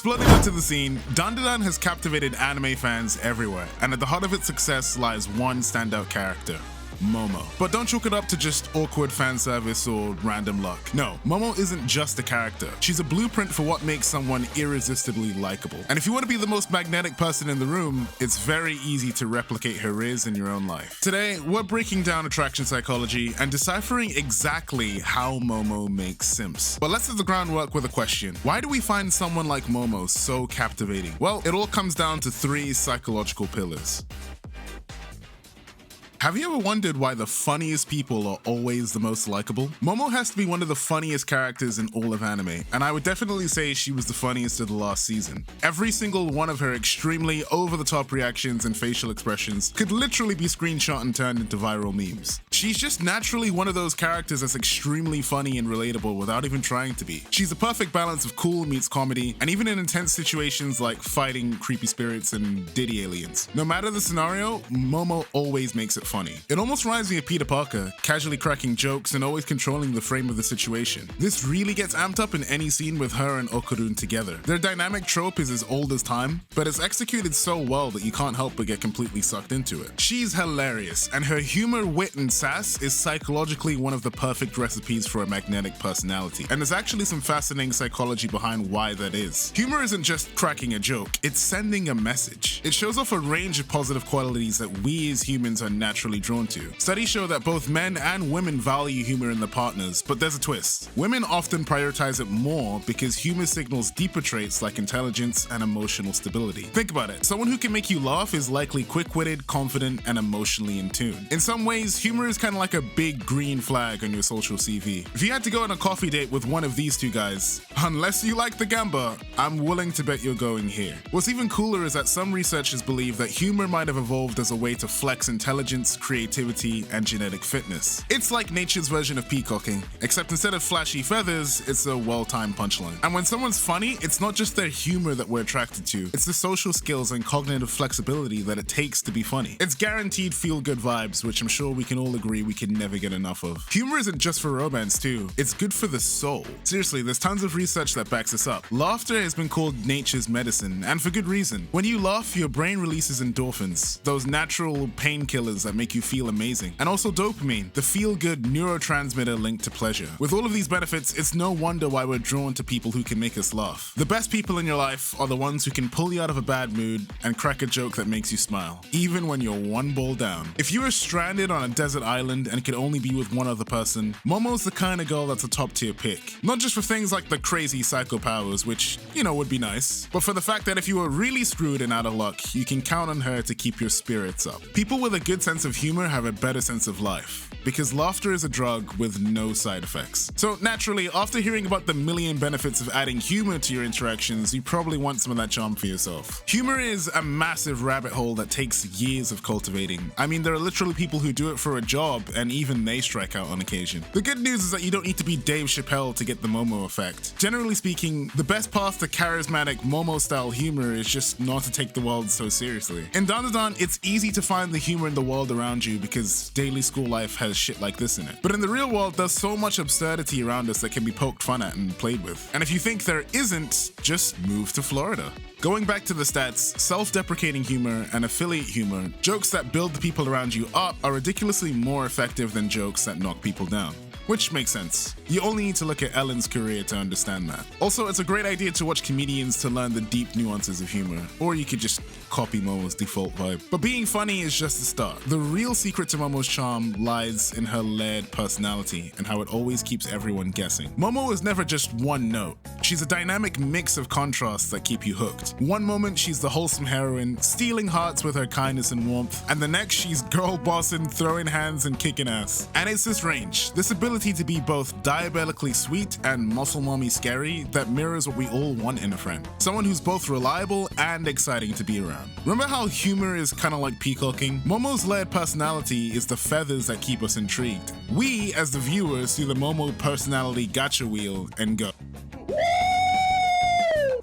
Exploding onto the scene, DanDaDan has captivated anime fans everywhere, and at the heart of its success lies one standout character: Momo. But don't chalk it up to just awkward fan service or random luck. No, Momo isn't just a character. She's a blueprint for what makes someone irresistibly likable. And if you want to be the most magnetic person in the room, it's very easy to replicate her riz in your own life. Today, we're breaking down attraction psychology and deciphering exactly how Momo makes simps. But let's do the groundwork with a question. Why do we find someone like Momo so captivating? Well, it all comes down to 3 psychological pillars. Have you ever wondered why the funniest people are always the most likable? Momo has to be one of the funniest characters in all of anime, and I would definitely say she was the funniest of the last season. Every single one of her extremely over-the-top reactions and facial expressions could literally be screenshot and turned into viral memes. She's just naturally one of those characters that's extremely funny and relatable without even trying to be. She's a perfect balance of cool meets comedy, and even in intense situations like fighting creepy spirits and Diddy aliens. No matter the scenario, Momo always makes it funny. It almost reminds me of Peter Parker, casually cracking jokes and always controlling the frame of the situation. This really gets amped up in any scene with her and Okurun together. Their dynamic trope is as old as time, but it's executed so well that you can't help but get completely sucked into it. She's hilarious, and her humor, wit, and sass is psychologically one of the perfect recipes for a magnetic personality. And there's actually some fascinating psychology behind why that is. Humor isn't just cracking a joke, it's sending a message. It shows off a range of positive qualities that we as humans are naturally drawn to. Studies show that both men and women value humor in their partners, but there's a twist. Women often prioritize it more because humor signals deeper traits like intelligence and emotional stability. Think about it. Someone who can make you laugh is likely quick-witted, confident, and emotionally in tune. In some ways, humor is kind of like a big green flag on your social CV. If you had to go on a coffee date with one of these 2 guys, unless you like the gamba, I'm willing to bet you're going here. What's even cooler is that some researchers believe that humor might have evolved as a way to flex intelligence, creativity, and genetic fitness. It's like nature's version of peacocking, except instead of flashy feathers, it's a well-timed punchline. And when someone's funny, it's not just their humor that we're attracted to, it's the social skills and cognitive flexibility that it takes to be funny. It's guaranteed feel-good vibes, which I'm sure we can all agree we can never get enough of. Humor isn't just for romance too, it's good for the soul. Seriously, there's tons of research that backs this up. Laughter has been called nature's medicine, and for good reason. When you laugh, your brain releases endorphins, those natural painkillers that make you feel amazing, and also dopamine, the feel-good neurotransmitter linked to pleasure. With all of these benefits, it's no wonder why we're drawn to people who can make us laugh. The best people in your life are the ones who can pull you out of a bad mood and crack a joke that makes you smile, even when you're one ball down. If you were stranded on a desert island and could only be with one other person, Momo's the kind of girl that's a top-tier pick. Not just for things like the crazy psycho powers, which, you know, would be nice, but for the fact that if you were really screwed and out of luck, you can count on her to keep your spirits up. People with a good sense of humor have a better sense of life, because laughter is a drug with no side effects. So naturally, after hearing about the million benefits of adding humor to your interactions, you probably want some of that charm for yourself. Humor is a massive rabbit hole that takes years of cultivating. I mean, there are literally people who do it for a job, and even they strike out on occasion. The good news is that you don't need to be Dave Chappelle to get the Momo effect. Generally speaking, the best path to charismatic Momo-style humor is just not to take the world so seriously. In DanDaDan, it's easy to find the humor in the world around you because daily school life has shit like this in it. But in the real world, there's so much absurdity around us that can be poked fun at and played with. And if you think there isn't, just move to Florida. Going back to the stats, self-deprecating humor and affiliate humor, jokes that build the people around you up, are ridiculously more effective than jokes that knock people down. Which makes sense. You only need to look at Ellen's career to understand that. Also, it's a great idea to watch comedians to learn the deep nuances of humor, or you could just copy Momo's default vibe. But being funny is just the start. The real secret to Momo's charm lies in her layered personality and how it always keeps everyone guessing. Momo is never just one note. She's a dynamic mix of contrasts that keep you hooked. One moment she's the wholesome heroine, stealing hearts with her kindness and warmth, and the next she's girl bossing, throwing hands and kicking ass. And it's this range, this ability to be both diabolically sweet and muscle mommy scary that mirrors what we all want in a friend. Someone who's both reliable and exciting to be around. Remember how humor is kind of like peacocking? Momo's layered personality is the feathers that keep us intrigued. We, as the viewers, see the Momo personality gacha wheel and go.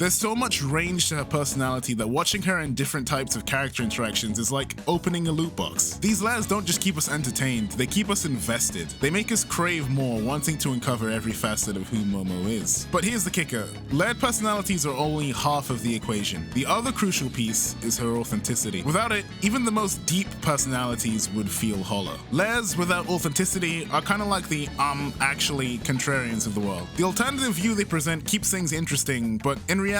There's so much range to her personality that watching her in different types of character interactions is like opening a loot box. These layers don't just keep us entertained, they keep us invested. They make us crave more, wanting to uncover every facet of who Momo is. But here's the kicker. Layered personalities are only half of the equation. The other crucial piece is her authenticity. Without it, even the most deep personalities would feel hollow. Layers without authenticity are kind of like the actually contrarians of the world. The alternative view they present keeps things interesting, but in reality,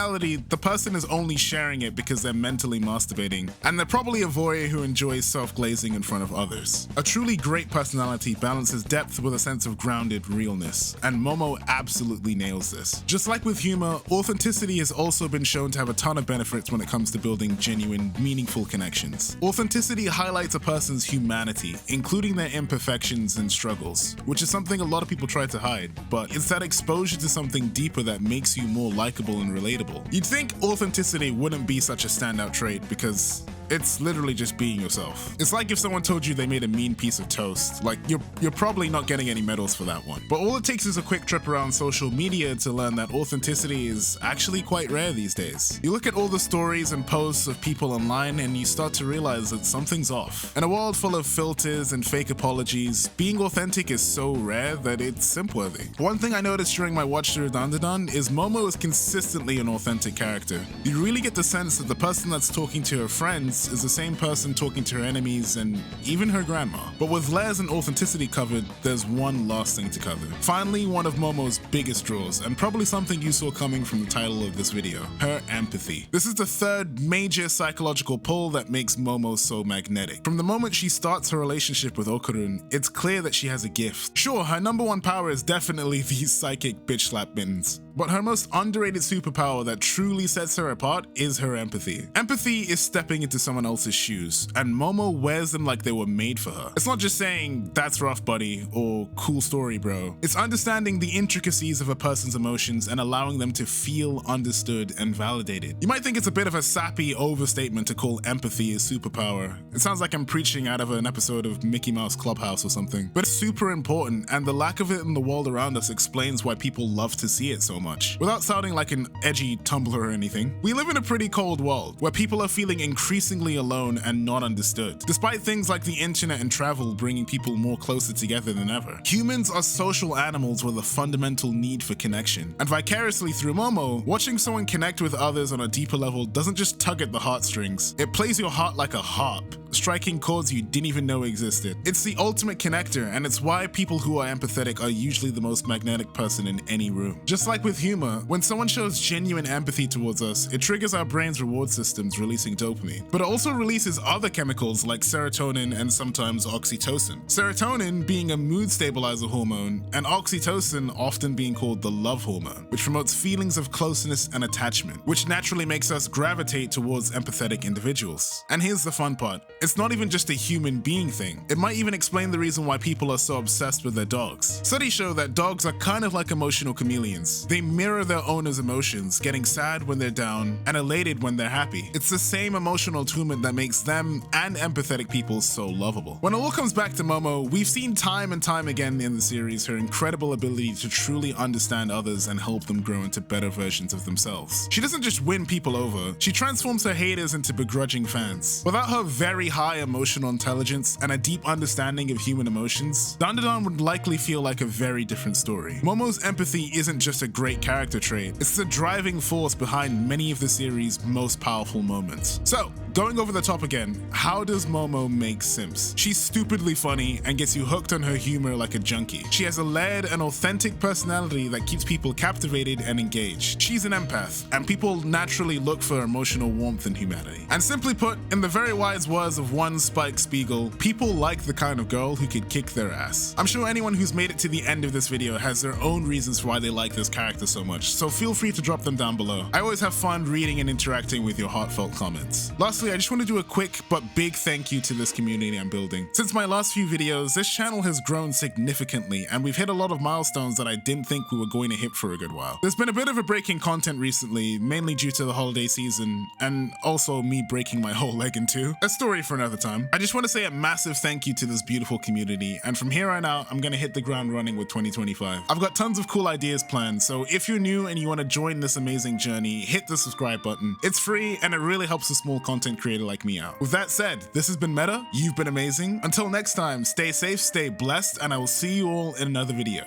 the person is only sharing it because they're mentally masturbating, and they're probably a voyeur who enjoys self-glazing in front of others. A truly great personality balances depth with a sense of grounded realness, and Momo absolutely nails this. Just like with humor, authenticity has also been shown to have a ton of benefits when it comes to building genuine, meaningful connections. Authenticity highlights a person's humanity, including their imperfections and struggles, which is something a lot of people try to hide, but it's that exposure to something deeper that makes you more likable and relatable. You'd think authenticity wouldn't be such a standout trait because it's literally just being yourself. It's like if someone told you they made a mean piece of toast. Like, you're probably not getting any medals for that one. But all it takes is a quick trip around social media to learn that authenticity is actually quite rare these days. You look at all the stories and posts of people online and you start to realize that something's off. In a world full of filters and fake apologies, being authentic is so rare that it's simp-worthy. One thing I noticed during my watch through of DanDaDan is Momo is consistently an authentic character. You really get the sense that the person that's talking to her friends is the same person talking to her enemies and even her grandma. But with layers and authenticity covered, there's one last thing to cover. Finally, one of Momo's biggest draws, and probably something you saw coming from the title of this video, her empathy. This is the third major psychological pull that makes Momo so magnetic. From the moment she starts her relationship with Okurun, it's clear that she has a gift. Sure, her number one power is definitely these psychic bitch slap mittens, but her most underrated superpower that truly sets her apart is her empathy. Empathy is stepping into someone else's shoes, and Momo wears them like they were made for her. It's not just saying, "That's rough, buddy," or "Cool story, bro." It's understanding the intricacies of a person's emotions and allowing them to feel understood and validated. You might think it's a bit of a sappy overstatement to call empathy a superpower. It sounds like I'm preaching out of an episode of Mickey Mouse Clubhouse or something, but it's super important, and the lack of it in the world around us explains why people love to see it so much. Without sounding like an edgy Tumblr or anything, we live in a pretty cold world where people are feeling increasingly alone and not understood, despite things like the internet and travel bringing people more closer together than ever. Humans are social animals with a fundamental need for connection, and vicariously through Momo, watching someone connect with others on a deeper level doesn't just tug at the heartstrings, it plays your heart like a harp, striking chords you didn't even know existed. It's the ultimate connector, and it's why people who are empathetic are usually the most magnetic person in any room. Just like with humor, when someone shows genuine empathy towards us, it triggers our brain's reward systems, releasing dopamine. But it also releases other chemicals like serotonin and sometimes oxytocin. Serotonin being a mood stabilizer hormone, and oxytocin often being called the love hormone, which promotes feelings of closeness and attachment, which naturally makes us gravitate towards empathetic individuals. And here's the fun part. It's not even just a human being thing. It might even explain the reason why people are so obsessed with their dogs. Studies show that dogs are kind of like emotional chameleons. They mirror their owner's emotions, getting sad when they're down and elated when they're happy. It's the same emotional attunement that makes them and empathetic people so lovable. When it all comes back to Momo, we've seen time and time again in the series her incredible ability to truly understand others and help them grow into better versions of themselves. She doesn't just win people over, she transforms her haters into begrudging fans. Without her very high emotional intelligence and a deep understanding of human emotions, DanDaDan would likely feel like a very different story. Momo's empathy isn't just a great character trait, it's the driving force behind many of the series' most powerful moments. So, going over the top again, how does Momo make simps? She's stupidly funny and gets you hooked on her humor like a junkie. She has a layered and authentic personality that keeps people captivated and engaged. She's an empath, and people naturally look for emotional warmth and humanity. And simply put, in the very wise words of one Spike Spiegel, people like the kind of girl who could kick their ass. I'm sure anyone who's made it to the end of this video has their own reasons for why they like this character so much, so feel free to drop them down below. I always have fun reading and interacting with your heartfelt comments. Lastly, Lastly, I just want to do a quick but big thank you to this community I'm building. Since my last few videos, this channel has grown significantly, and we've hit a lot of milestones that I didn't think we were going to hit for a good while. There's been a bit of a break in content recently, mainly due to the holiday season, and also me breaking my whole leg in two. A story for another time. I just want to say a massive thank you to this beautiful community, and from here on out, I'm gonna hit the ground running with 2025. I've got tons of cool ideas planned, so if you're new and you want to join this amazing journey, hit the subscribe button. It's free, and it really helps a small content creator like me out. With that said, this has been Meta, you've been amazing. Until next time, stay safe, stay blessed, and I will see you all in another video.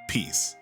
Peace.